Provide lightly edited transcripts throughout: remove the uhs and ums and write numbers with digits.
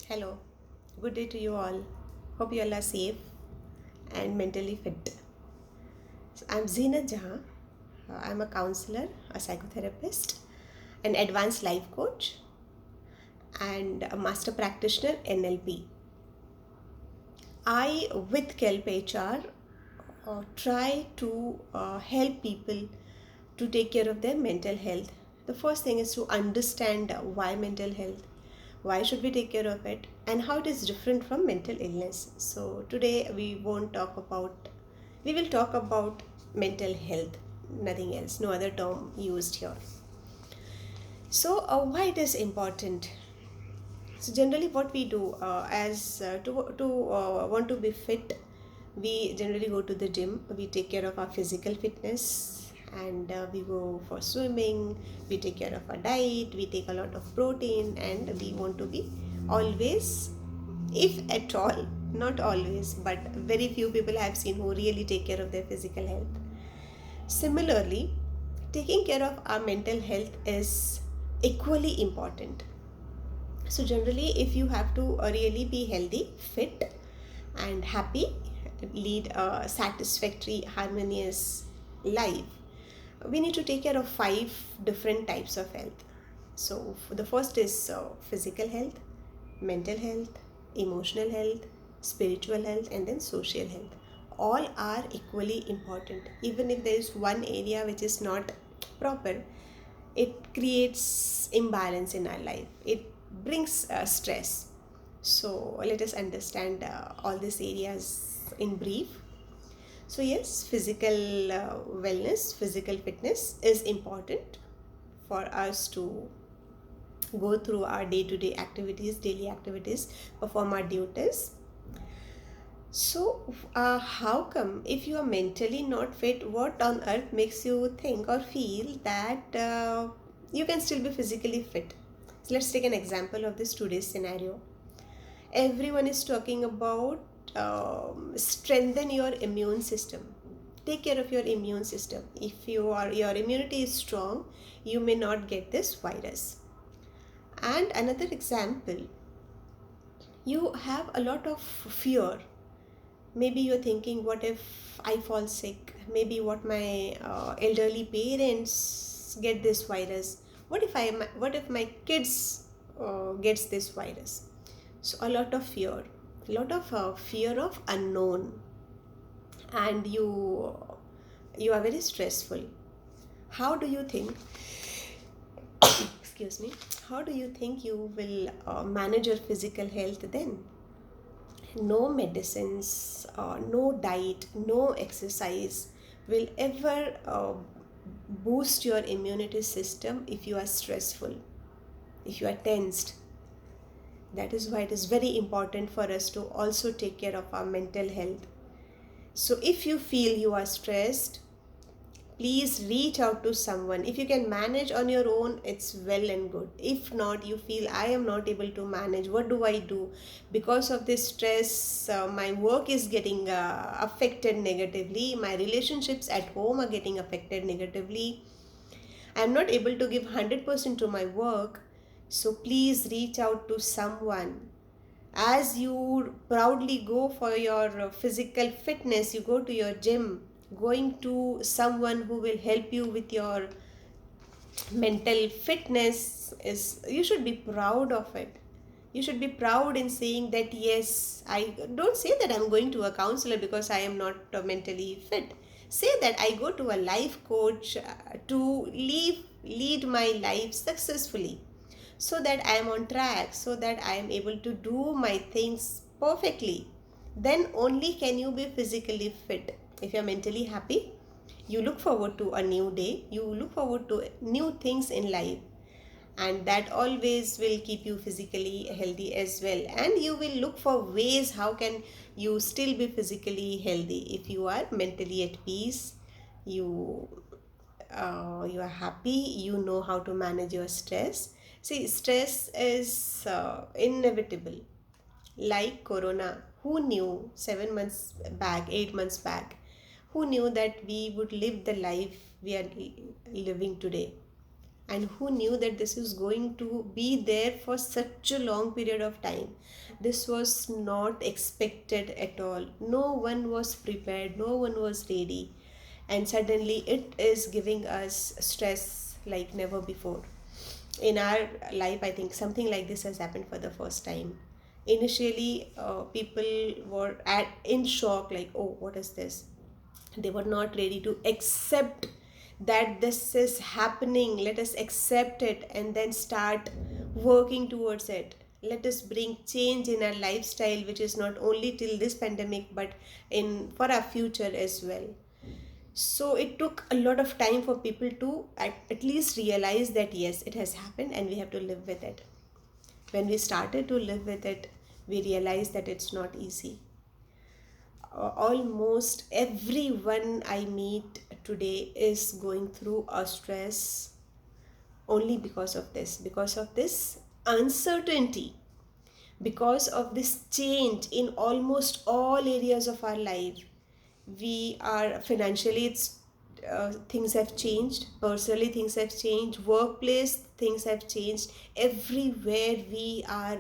Hello, good day to you all. Hope you all are safe and mentally fit. So I'm Zeenat Jahan. I'm a counselor, a psychotherapist, an advanced life coach, and a master practitioner NLP. I, with Kelp HR, try to help people to take care of their mental health. The first thing is to understand why mental health, why should we take care of it, and how it is different from mental illness. So today we will talk about mental health, nothing else, no other term used here. So why it is important? So generally, what we do as to want to be fit, we generally go to the gym. We take care of our physical fitness, and we go for swimming. We take care of our diet. We take a lot of protein, and we want to be always, if at all, not always, but very few people I have seen who really take care of their physical health. Similarly, taking care of our mental health is equally important. So generally, if you have to really be healthy, fit, and happy, lead a satisfactory, harmonious life, we need to take care of five different types of health. So the first is physical health, mental health, emotional health, spiritual health, and then social health. All are equally important. Even if there is one area which is not proper, it creates imbalance in our life. It brings stress. So let us understand all these areas in brief. So yes, physical wellness, physical fitness is important for us to go through our day-to-day activities, daily activities, perform our duties. So, how come if you are mentally not fit, what on earth makes you think or feel that you can still be physically fit? So let's take an example of this today's scenario. Everyone is talking about strengthen your immune system. Take care of your immune system. If your immunity is strong, you may not get this virus. And another example, you have a lot of fear. Maybe you're thinking, what if I fall sick? Maybe what my elderly parents get this virus? What if my kids gets this virus? So a lot of fear, a lot of fear of unknown, and you are very stressful. How do you think? Excuse me. How do you think you will manage your physical health then? No medicines, no diet, no exercise will ever boost your immunity system if you are stressful, if you are tensed. That is why it is very important for us to also take care of our mental health. So if you feel you are stressed, please reach out to someone. If you can manage on your own, it's well and good. If not, you feel I am not able to manage, what do I do? Because of this stress, my work is getting affected negatively, my relationships at home are getting affected negatively, I'm not able to give 100% to my work. So please reach out to someone. As you proudly go for your physical fitness, you go to your gym, going to someone who will help you with your mental fitness, is you should be proud of it. You should be proud in saying that yes, I don't say that I'm going to a counselor because I am not mentally fit. Say that I go to a life coach to lead my life successfully, so that I am on track, so that I am able to do my things perfectly. Then only can you be physically fit. If you're mentally happy, you look forward to a new day, you look forward to new things in life, and that always will keep you physically healthy as well. And you will look for ways how can you still be physically healthy. If you are mentally at peace, you you are happy, you know how to manage your stress. See, stress is inevitable. Like corona, who knew 7 months back, 8 months back, who knew that we would live the life we are living today? And who knew that this is going to be there for such a long period of time? This was not expected at all. No one was prepared, no one was ready. And suddenly it is giving us stress like never before. In our life, I think something like this has happened for the first time. Initially, people were in shock, like, oh, what is this? They were not ready to accept that this is happening. Let us accept it and then start working towards it. Let us bring change in our lifestyle, which is not only till this pandemic but in for our future as well. So it took a lot of time for people to at least realize that yes, it has happened and we have to live with it. When we started to live with it, we realized that it's not easy. Almost everyone I meet today is going through a stress only because of this uncertainty, because of this change in almost all areas of our life. We are financially, it's things have changed, personally things have changed, workplace things have changed, everywhere we are,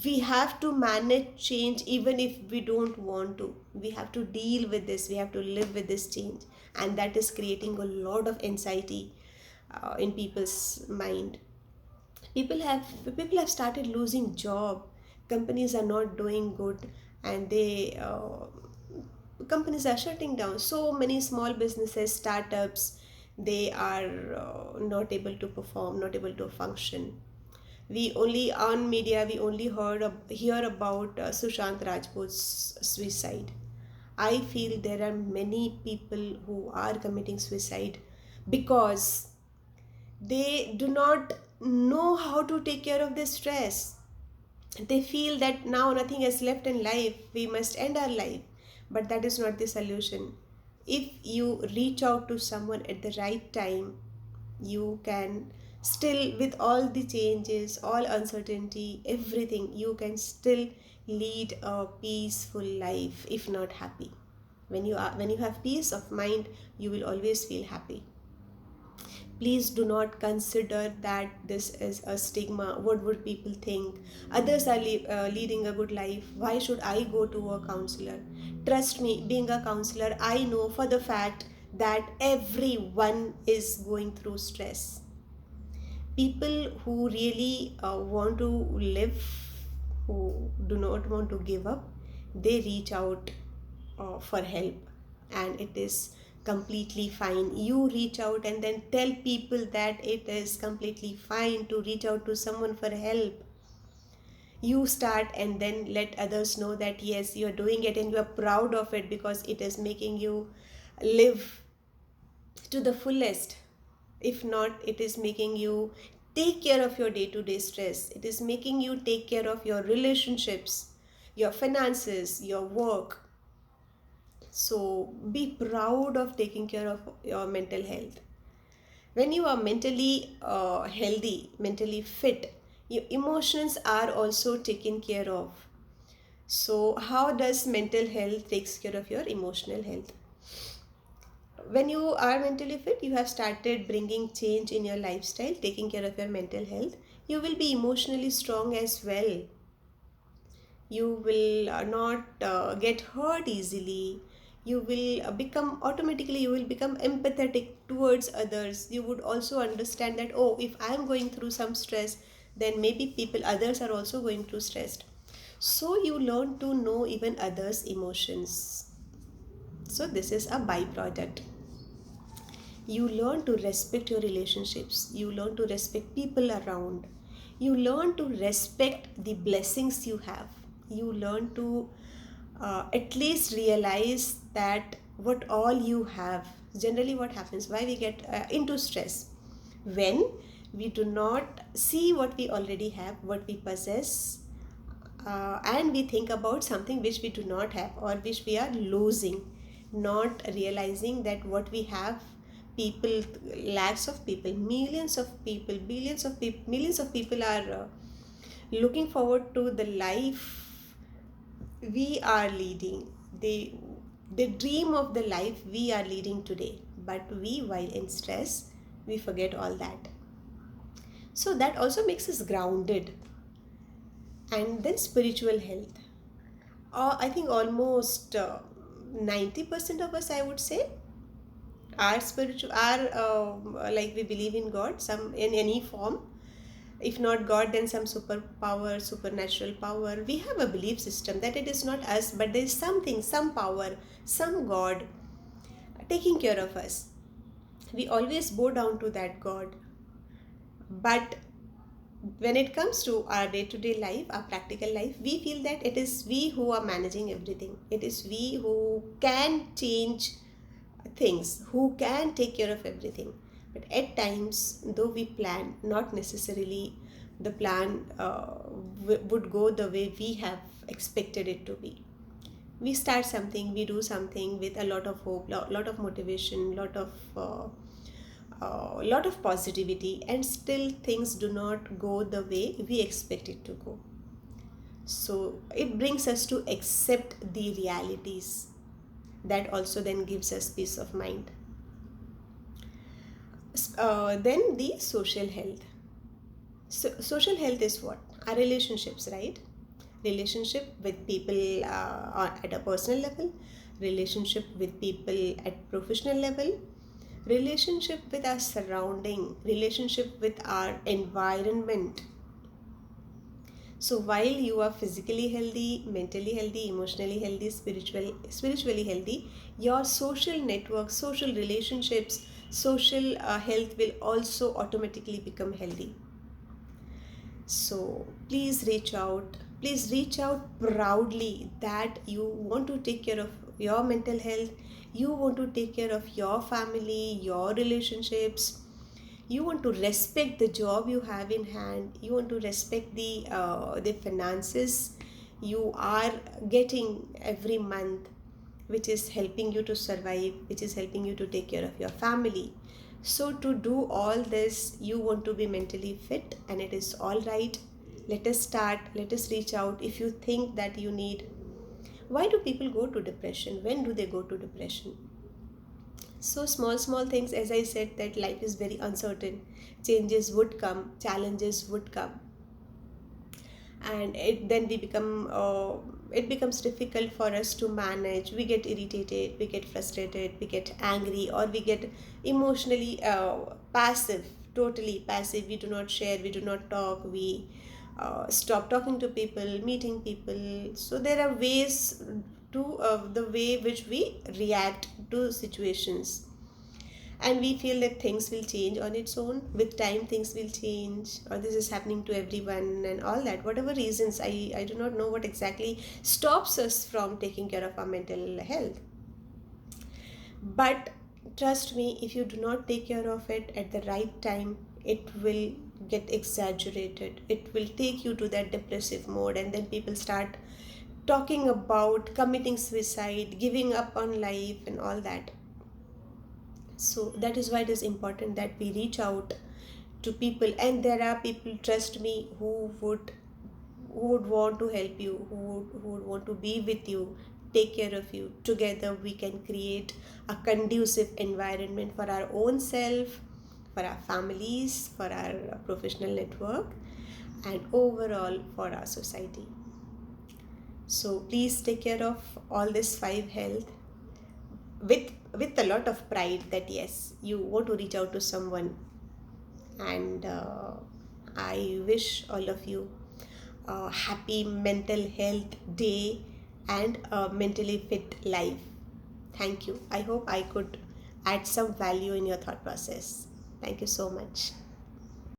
we have to manage change. Even if we don't want to, we have to deal with this, we have to live with this change, and that is creating a lot of anxiety in people's mind. People have started losing job, companies are not doing good, and they companies are shutting down. So many small businesses, startups, they are not able to perform, not able to function. We only on media, we only hear about Sushant Rajput's suicide. I feel there are many people who are committing suicide because they do not know how to take care of their stress. They feel that now nothing is left in life, we must end our life. But that is not the solution. If you reach out to someone at the right time, you can still, with all the changes, all uncertainty, everything, you can still lead a peaceful life, if not happy. When you have peace of mind, you will always feel happy. Please do not consider that this is a stigma. What would people think? Others are leading a good life, why should I go to a counselor? Trust me, being a counselor, I know for the fact that everyone is going through stress. People who really want to live, who do not want to give up, they reach out for help, and it is completely fine. You reach out and then tell people that it is completely fine to reach out to someone for help. You start and then let others know that yes, you are doing it and you are proud of it because it is making you live to the fullest. If not, it is making you take care of your day to day stress, it is making you take care of your relationships, your finances, your work. So be proud of taking care of your mental health. When you are mentally healthy, mentally fit, your emotions are also taken care of. So how does mental health takes care of your emotional health? When you are mentally fit, you have started bringing change in your lifestyle, taking care of your mental health, you will be emotionally strong as well. You will not get hurt easily. You will become automatically, you will become empathetic towards others. You would also understand that, oh, if I am going through some stress, then maybe people others are also going through stress. So you learn to know even others emotions. So this is a byproduct. You learn to respect your relationships, you learn to respect people around, you learn to respect the blessings you have, you learn to at least realize that what all you have. Generally what happens, why we get into stress, when we do not see what we already have, what we possess, and we think about something which we do not have or which we are losing, not realizing that what we have, people, lakhs of people, millions of people, billions of people, millions of people are looking forward to the life we are leading. They dream of the life we are leading today, but we, while in stress, We forget all that. So that also makes us grounded. And then spiritual health. I think almost 90% of us, I would say, are spiritual, are like we believe in God, some in any form. If not God, then some superpower, supernatural power. We have a belief system that it is not us, but there is something, some power, some God taking care of us. We always bow down to that God. But when it comes to our day-to-day life, our practical life, we feel that it is we who are managing everything. It is we who can change things, who can take care of everything. But at times, though we plan, not necessarily the plan would go the way we have expected it to be. We start something, we do something with a lot of hope, lot of motivation, lot of positivity, and still things do not go the way we expect it to go. So it brings us to accept the realities. That also then gives us peace of mind. Then the social health. Social health is what? Our relationships, right? Relationship with people at a personal level, relationship with people at professional level, relationship with our surrounding, relationship with our environment. So while you are physically healthy, mentally healthy, emotionally healthy, spiritually healthy, your social network, social relationships, social health will also automatically become healthy. So please reach out. Please reach out proudly that you want to take care of your mental health, you want to take care of your family, your relationships, you want to respect the job you have in hand, you want to respect the finances you are getting every month, which is helping you to survive, which is helping you to take care of your family. So to do all this, you want to be mentally fit, and it is all right. Let us start, let us reach out. If you think that you need, why do people go to depression? When do they go to depression? So small things, as I said, that life is very uncertain, changes would come, challenges would come, and it then we become it becomes difficult for us to manage. We get irritated, we get frustrated, we get angry, or we get emotionally passive, totally passive. We do not share, we do not talk, we stop talking to people, meeting people. So there are ways to the way which we react to situations, and we feel that things will change on its own. With time things will change, or this is happening to everyone and all that. Whatever reasons, I do not know what exactly stops us from taking care of our mental health. But trust me, if you do not take care of it at the right time, it will get exaggerated, it will take you to that depressive mode, and then people start talking about committing suicide, giving up on life and all that. So that is why it is important that we reach out to people, and there are people, trust me, who would want to help you, who would want to be with you, take care of you. Together we can create a conducive environment for our own self, for our families, for our professional network, and overall for our society. So please take care of all this five health with a lot of pride, that yes, you want to reach out to someone. And I wish all of you a happy mental health day and a mentally fit life. Thank you. I hope I could add some value in your thought process. Thank you so much.